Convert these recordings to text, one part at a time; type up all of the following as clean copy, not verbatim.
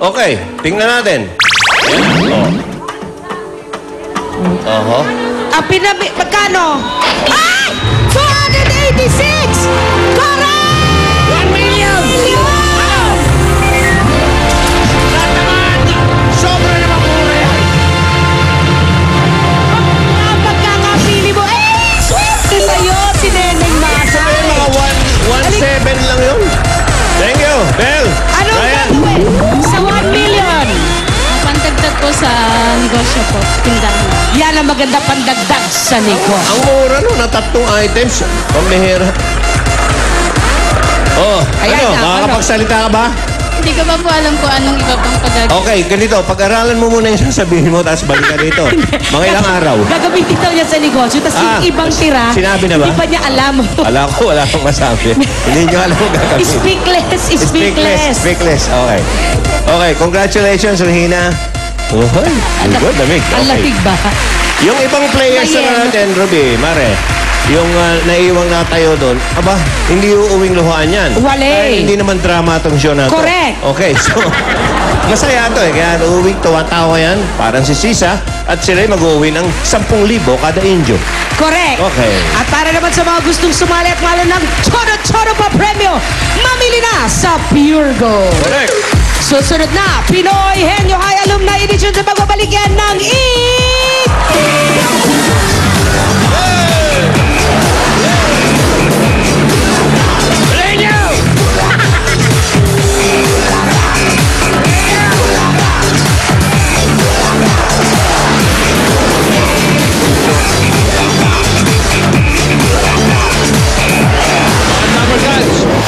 Okay, tingnan natin. Yan. Oho. Magkano? Ay! 286! Correct! 1 million! Sobra naman mura yan! Ang pagkakapili mo, swerte sa'yo, si Neneng Masa. Sabi mga 1.7 lang yun. Thank you, Bel. Anong Ryan. gagawin sa 1 million? Pandagdag po sa negosyo po, tindahan. Yan ang maganda pandagdag sa negosyo. Ang mura no, na 3 items. Pamihira. Oh, Ayan ano? na, Makakapagsalita ka ba? Hindi ko pa po alam kung anong iba pang pagagawin. Okay, ganito. Pag-aralan mo muna yung sasabihin mo, tapos balik ka dito. Mga ilang araw. Gagamitin daw niya sa negosyo, tapos yung ibang tira, sinabi na ba? hindi pa niya alam. Wala ko, wala akong masabi. Hindi nyo alam kung gagawin. Speakless. Speakless. Okay. Okay, congratulations, Regina. Oh, good, lamig. Ang lamig ba? Yung ibang players Mayem. na natin, Ruby, Mare, yung naiiwang natayo doon, aba, hindi uuwing luhaan yan. Wale. Dahil hindi naman drama itong show na to. Correct. Okay, so, masaya to eh. Kaya uuwing tuwa-tawa yan, parang si Sisa, at sila'y mag-uwi ng 10,000 kada inyo. Correct. Okay. At para naman sa mga gustong sumali at malo ng Choro-Choro pa premyo, mamili na sa Pure Gold. Correct. Susunod na, Pinoy Henyo High Alumni Edition sa pagbabalik yan ng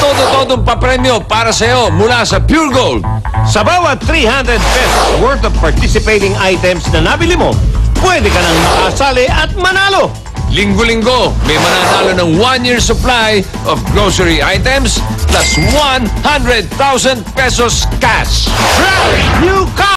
Todo-todong papremyo para sa iyo mula sa Pure Gold. Sa bawat 300 pesos worth of participating items na nabili mo, pwede ka nang makasali at manalo. Linggo-linggo, may mananalo ng 1-year supply of grocery items plus 100,000 pesos cash. Brand new car!